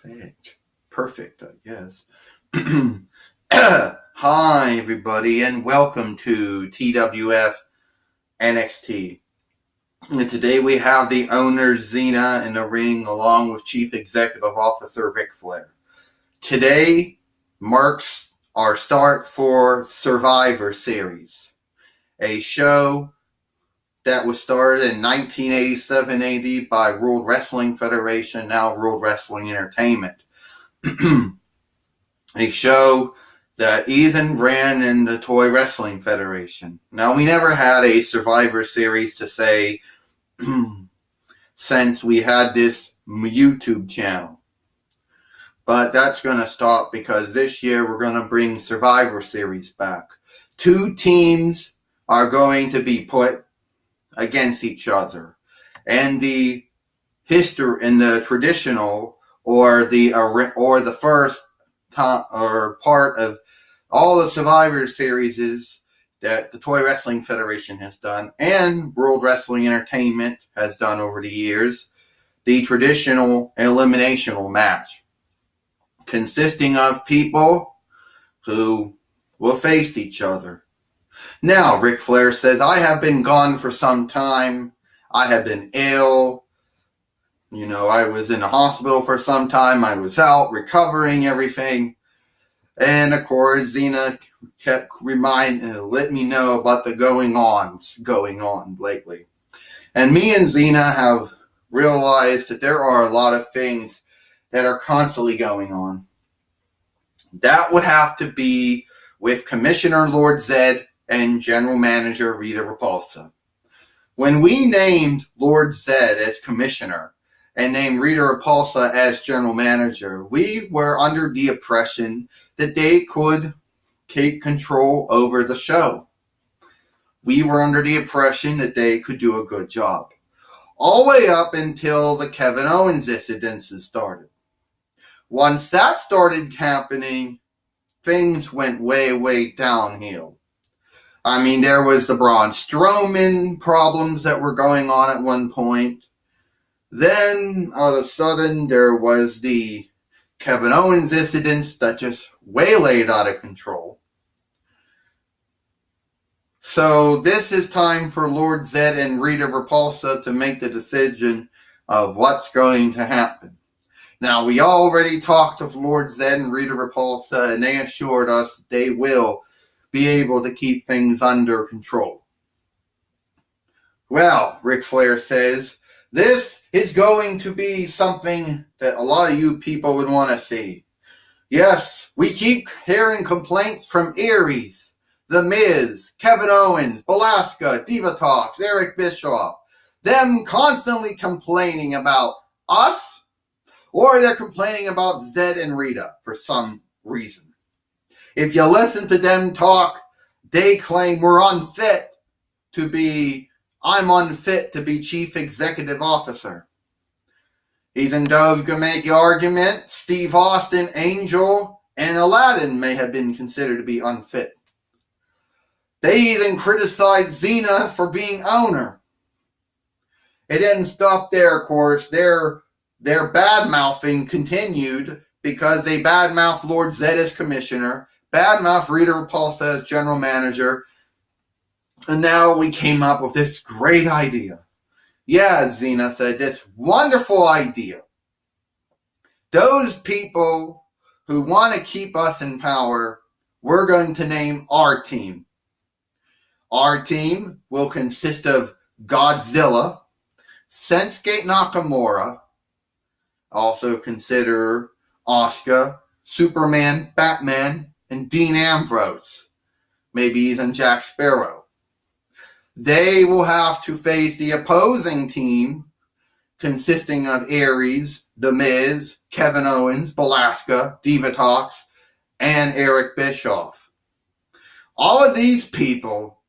Perfect. Perfect, I guess. Hi, everybody, and welcome to TWF Nxt. And today we have the owner, Xena, in the ring, along with Chief Executive Officer Ric Flair. Today marks our start for Survivor Series, a show that was started in 1987 AD by World Wrestling Federation, now World Wrestling Entertainment. A show that Ethan ran in the Toy Wrestling Federation. Now, we never had a Survivor Series to say since we had this YouTube channel. But that's going to stop because this year we're going to bring Survivor Series back. Two teams are going to be put against each other. And the history in the traditional or the first time or part of all the Survivor Series that the Toy Wrestling Federation has done and World Wrestling Entertainment has done over the years, the traditional eliminational match consisting of people who will face each other. Now, Ric Flair says, I have been gone for some time. I have been ill. I was in the hospital for some time. I was out recovering everything. And, of course, Xena kept let me know about the going on lately. And me and Xena have realized that there are a lot of things that are constantly going on. That would have to be with Commissioner Lord Zed and General Manager Rita Repulsa. When we named Lord Zed as Commissioner and named Rita Repulsa as General Manager, we were under the impression that they could take control over the show. We were under the impression that they could do a good job. All the way up until the Kevin Owens incidences started. Once that started happening, things went way, way downhill. I mean, there was the Braun Strowman problems that were going on at one point. Then, all of a sudden, there was the Kevin Owens incidents that just waylaid out of control. So, this is time for Lord Zed and Rita Repulsa to make the decision of what's going to happen. Now, we already talked to Lord Zed and Rita Repulsa, and they assured us they will be able to keep things under control. Well, Ric Flair says, this is going to be something that a lot of you people would want to see. Yes, we keep hearing complaints from Aries, The Miz, Kevin Owens, Belasca, Diva Talks, Eric Bischoff. Them constantly complaining about us, or they're complaining about Zed and Rita for some reason. If you listen to them talk, they claim I'm unfit to be Chief Executive Officer. Even though you can make the argument, Steve Austin, Angel, and Aladdin may have been considered to be unfit. They even criticized Xena for being owner. It didn't stop there, of course. Their bad-mouthing continued because they bad-mouthed Lord Zed as commissioner, bad-mouthed Rita Repulsa as general manager, and now we came up with this great idea. Yeah, Xena said, this wonderful idea. Those people who want to keep us in power, we're going to name our team. Our team will consist of Godzilla, Sensuke Nakamura, also consider Asuka, Superman, Batman, and Dean Ambrose, maybe even Jack Sparrow. They will have to face the opposing team consisting of Aries, The Miz, Kevin Owens, Belasca, Diva Talks, and Eric Bischoff. All of these people,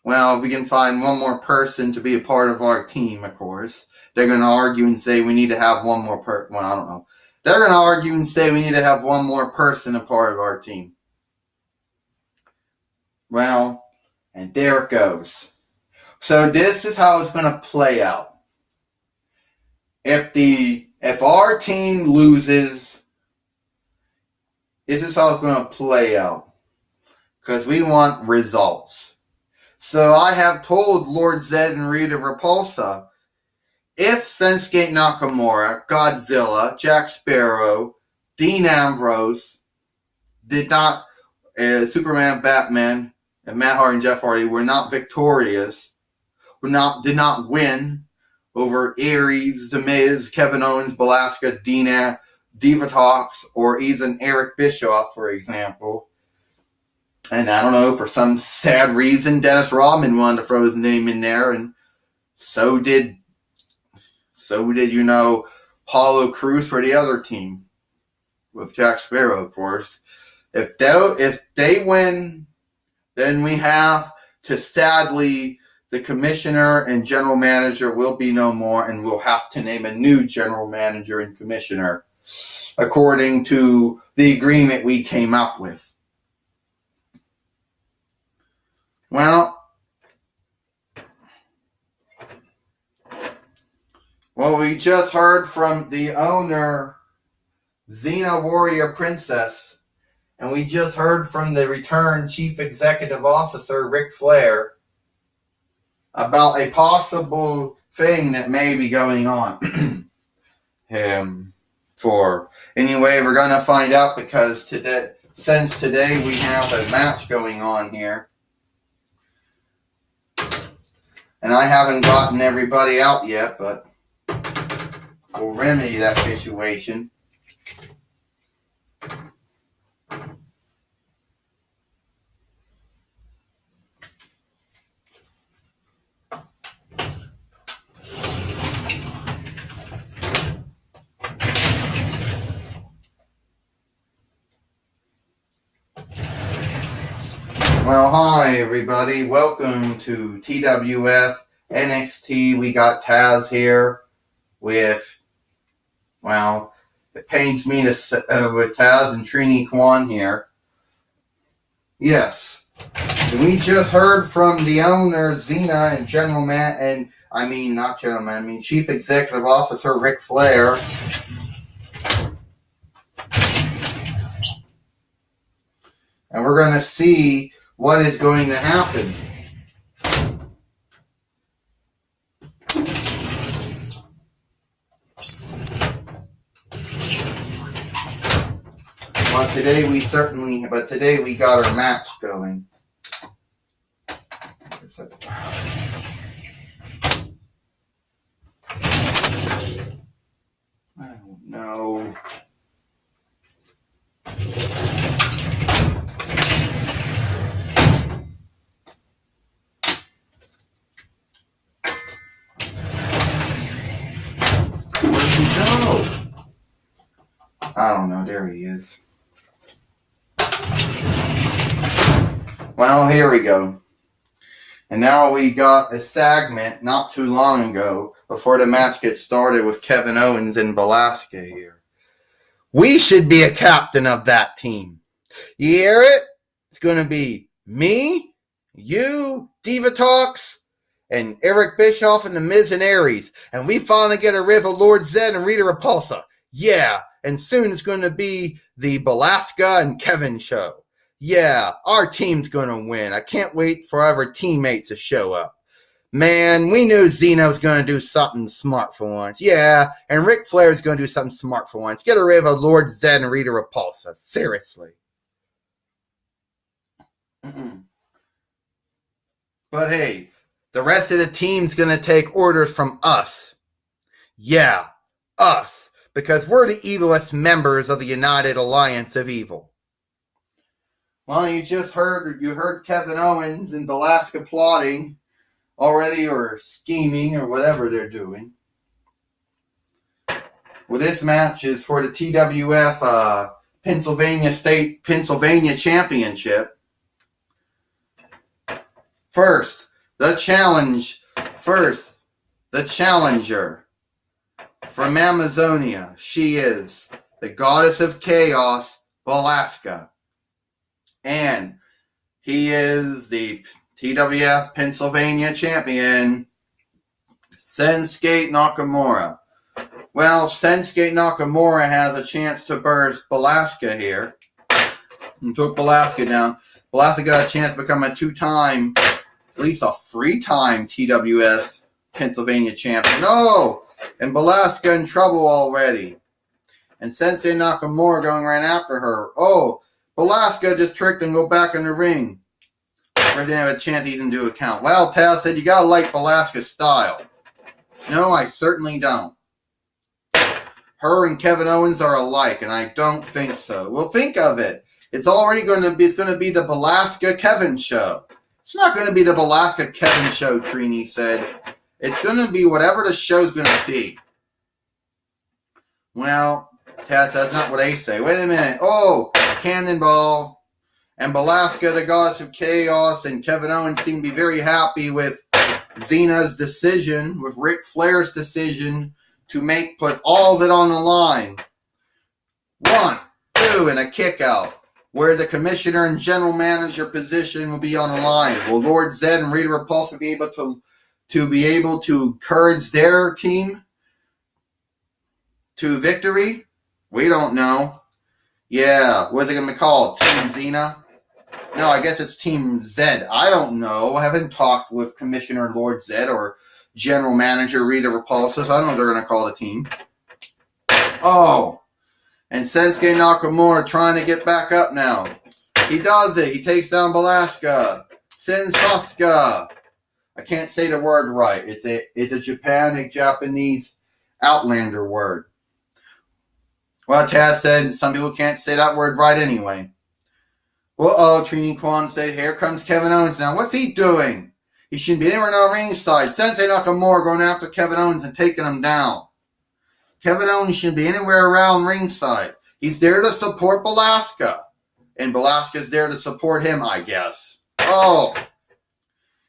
well, if we can find one more person to be a part of our team, of course, they're going to argue and say we need to have one more person. Well, I don't know. They're going to argue and say we need to have one more person a part of our team. Well, and there it goes. So this is how it's going to play out. If if our team loses, this is how it's going to play out. Because we want results. So I have told Lord Zed and Rita Repulsa, if Shinsuke Nakamura, Godzilla, Jack Sparrow, Dean Ambrose did not, Superman, Batman, and Matt Hardy and Jeff Hardy were not victorious, did not win over Aries, The Miz, Kevin Owens, Belasca, Diva Talks, or even Eric Bischoff, for example. And I don't know, for some sad reason, Dennis Rodman wanted to throw his name in there, and so did Paulo Cruz for the other team, with Jack Sparrow, of course. If they win, then we have to, sadly, the commissioner and general manager will be no more, and we'll have to name a new general manager and commissioner, according to the agreement we came up with. Well, we just heard from the owner, Xena Warrior Princess, and we just heard from the returned Chief Executive Officer, Ric Flair, about a possible thing that may be going on. Anyway, we're going to find out, because since today we have a match going on here. And I haven't gotten everybody out yet, but we'll remedy that situation. Well, hi everybody. Welcome to TWF Nxt. We got Taz here with, it pains me to with Taz and Trini Kwan here. Yes. We just heard from the owner, Xena, and Chief Executive Officer Ric Flair. And we're going to see what is going to happen. But today we got our match going. I don't know. Where'd he go? I don't know. There he is. Well, here we go. And now we got a segment not too long ago, before the match gets started, with Kevin Owens and Belasca here. We should be a captain of that team. You hear it? It's going to be me, you, Diva Talks, and Eric Bischoff and the Miz and Aries. And we finally get a riv of Lord Zed and Rita Repulsa. Yeah, and soon it's going to be the Belasca and Kevin show. Yeah, our team's going to win. I can't wait for our teammates to show up. Man, we knew Xeno's going to do something smart for once. Yeah, and Ric Flair's going to do something smart for once. Get rid of Lord Zed and Rita Repulsa. Seriously. But hey, the rest of the team's going to take orders from us. Yeah, us. Because we're the evilest members of the United Alliance of Evil. Well, you heard Kevin Owens and Belasca plotting already, or scheming, or whatever they're doing. Well, this match is for the TWF Pennsylvania Championship. First, the challenger from Amazonia. She is the Goddess of Chaos, Belasca. And he is the TWF Pennsylvania champion, Shinsuke Nakamura. Well, Shinsuke Nakamura has a chance to burst Belasca here. And took Belasca down. Belasca got a chance to become a two-time, at least a three-time TWF Pennsylvania champion. Oh! And Belasca in trouble already. And Sensei Nakamura going right after her. Oh! Belasca just tricked and go back in the ring. Or didn't have a chance to even do a count. Well, Taz said you gotta like Belasca's style. No, I certainly don't. Her and Kevin Owens are alike, and I don't think so. Well, think of it. It's already going to be the Belasca Kevin show. It's not going to be the Belasca Kevin show, Trini said. It's going to be whatever the show's going to be. Well, Taz, that's not what they say. Wait a minute. Oh, Cannonball and Belasca, the Goddess of Chaos, and Kevin Owens seem to be very happy with Xena's decision, with Ric Flair's decision to put all of it on the line. 1, 2, and a kick out, where the commissioner and general manager position will be on the line. Will Lord Zed and Rita Repulsa be able to encourage their team to victory? We don't know. Yeah, what's it going to be called? Team Xena? No, I guess it's Team Zed. I don't know. I haven't talked with Commissioner Lord Zed or General Manager Rita Repulsa, so I don't know what they're going to call the team. Oh, and Shinsuke Nakamura trying to get back up now. He does it. He takes down Belasca. Sensasuka. I can't say the word right. It's a Japanese Outlander word. Well, Taz said some people can't say that word right anyway. Well, Trini Kwan said, here comes Kevin Owens now. What's he doing? He shouldn't be anywhere on the ringside. Sensei Nakamura going after Kevin Owens and taking him down. Kevin Owens shouldn't be anywhere around ringside. He's there to support Belasca. And Belasca's there to support him, I guess. Oh.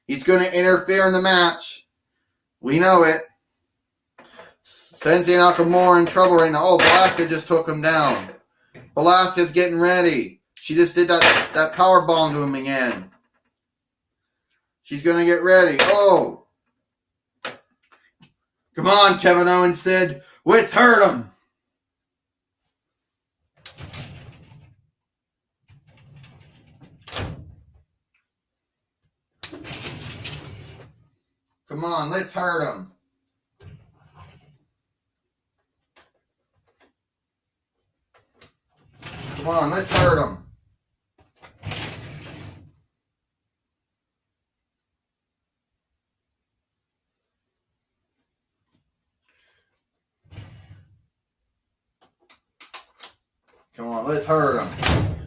He's going to interfere in the match. We know it. Sensei Nakamura in trouble right now. Oh, Belasca just took him down. Belasca's getting ready. She just did that power bomb to him again. She's going to get ready. Oh. Come on, Kevin Owens said. Let's hurt him. Come on, let's hurt him. Come on, let's hurt him. Come on, let's hurt him.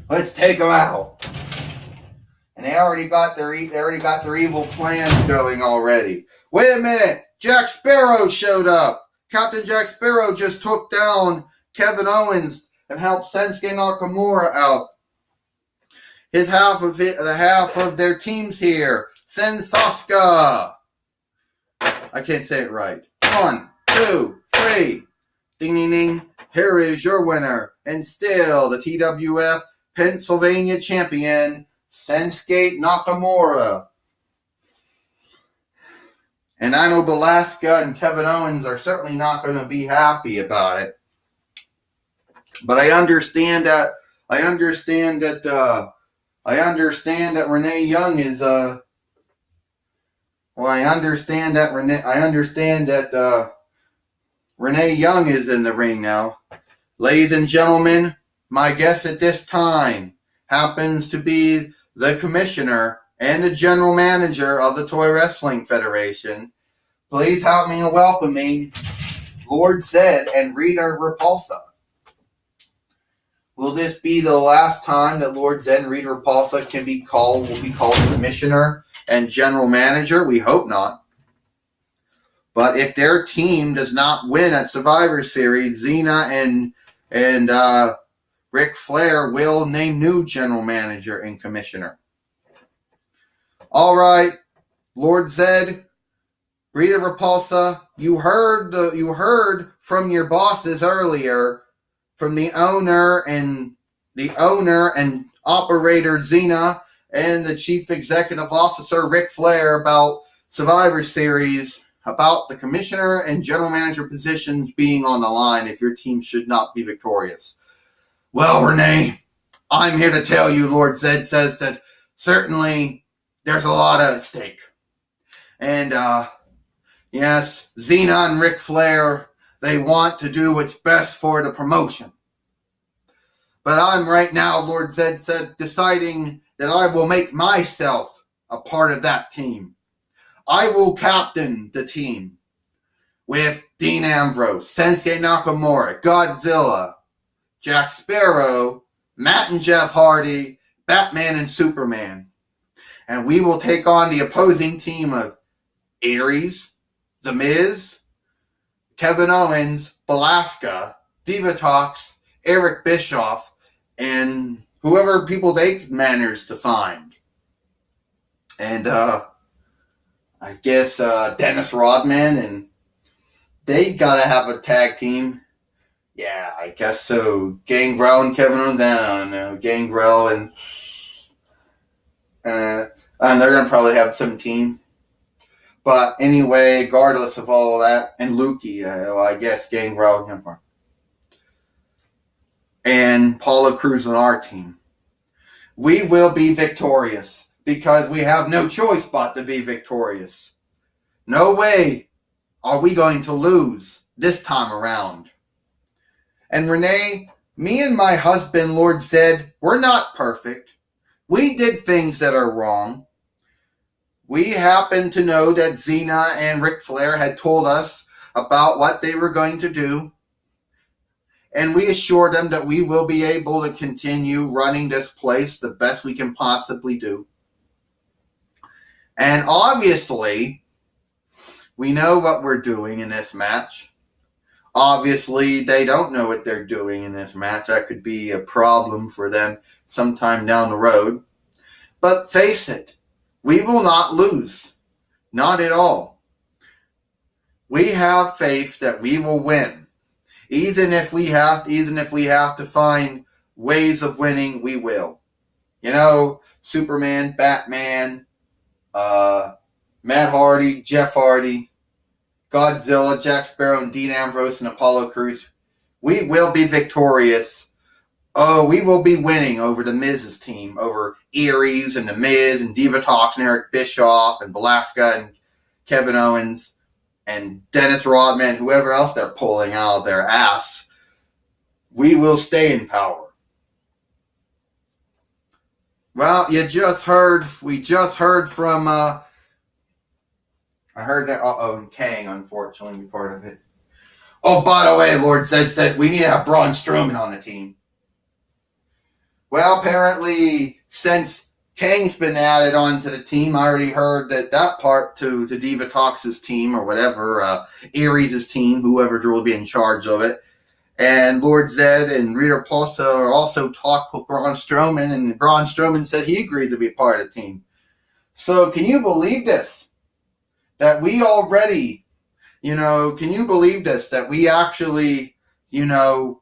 Let's take him out. And they already got their evil plans going already. Wait a minute, Jack Sparrow showed up. Captain Jack Sparrow just took down Kevin Owens and helped Shinsuke Nakamura out. The half of their teams here. Sensasuka. I can't say it right. 1, 2, 3. Ding, ding, ding. Here is your winner, and still the TWF Pennsylvania champion, Shinsuke Nakamura. And I know Belasca and Kevin Owens are certainly not going to be happy about it. But I understand that Renee Young is Renee Young is in the ring now. Ladies and gentlemen, my guest at this time happens to be the commissioner and the general manager of the Toy Wrestling Federation. Please help me in welcoming Lord Zed and Rita Repulsa. Will this be the last time that Lord Zed and Rita Repulsa will be called commissioner and general manager? We hope not. But if their team does not win at Survivor Series, Xena and Ric Flair will name new general manager and commissioner. All right, Lord Zed, Rita Repulsa, you heard from your bosses earlier, from the owner and operator Xena and the chief executive officer Ric Flair about Survivor Series. about the commissioner and general manager positions being on the line if your team should not be victorious. Well, Renee, I'm here to tell you, Lord Zed says that certainly there's a lot at stake. And, yes, Xena and Ric Flair, they want to do what's best for the promotion. But I'm right now, Lord Zed said, deciding that I will make myself a part of that team. I will captain the team with Dean Ambrose, Shinsuke Nakamura, Godzilla, Jack Sparrow, Matt and Jeff Hardy, Batman and Superman. And we will take on the opposing team of Aries, The Miz, Kevin Owens, Belasca, Divatox, Eric Bischoff, and whoever people they manage to find. And I guess Dennis Rodman, and they gotta have a tag team. Yeah, I guess so. Gangrel and Kevin Owens, I don't know. Gangrel and they're gonna probably have some team. But anyway, regardless of all of that, and Lukey, I guess Gangrel and Paulo Cruz on our team, we will be victorious because we have no choice but to be victorious. No way are we going to lose this time around. And Renee, me and my husband, Lord Zed, we're not perfect. We did things that are wrong. We happened to know that Xena and Ric Flair had told us about what they were going to do. And we assured them that we will be able to continue running this place the best we can possibly do. And obviously, we know what we're doing in this match. Obviously, they don't know what they're doing in this match. That could be a problem for them sometime down the road. But face it, we will not lose. Not at all. We have faith that we will win. Even if we have to find ways of winning, we will. You know, Superman, Batman, Matt Hardy, Jeff Hardy, Godzilla, Jack Sparrow, and Dean Ambrose, and Apollo Crews. We will be victorious. Oh, we will be winning over the Miz's team, over Aries and the Miz and Divatox and Eric Bischoff and Belasca and Kevin Owens and Dennis Rodman, whoever else they're pulling out of their ass. We will stay in power. Well, we just heard from, I heard that, and Kang, unfortunately, be part of it. Oh, by the way, Lord said we need to have Braun Strowman on the team. Well, apparently, since Kang's been added onto the team, I already heard that part to Divatox's team, or whatever, Aries' team, whoever will be in charge of it. And Lord Zed and Rita Repulsa also talked with Braun Strowman, and Braun Strowman said he agreed to be part of the team. So, can you believe this? That we already, can you believe this? That we actually, can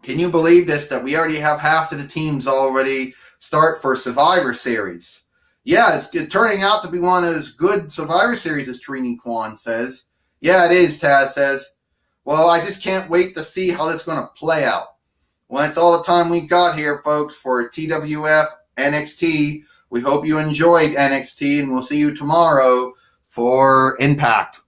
you believe this? That we already have half of the teams already start for Survivor Series. Yeah, it's turning out to be one of those good Survivor Series, as Trini Kwan says. Yeah, it is, Taz says. Well, I just can't wait to see how this is going to play out. Well, that's all the time we got here, folks, for TWF NXT. We hope you enjoyed NXT, and we'll see you tomorrow for Impact.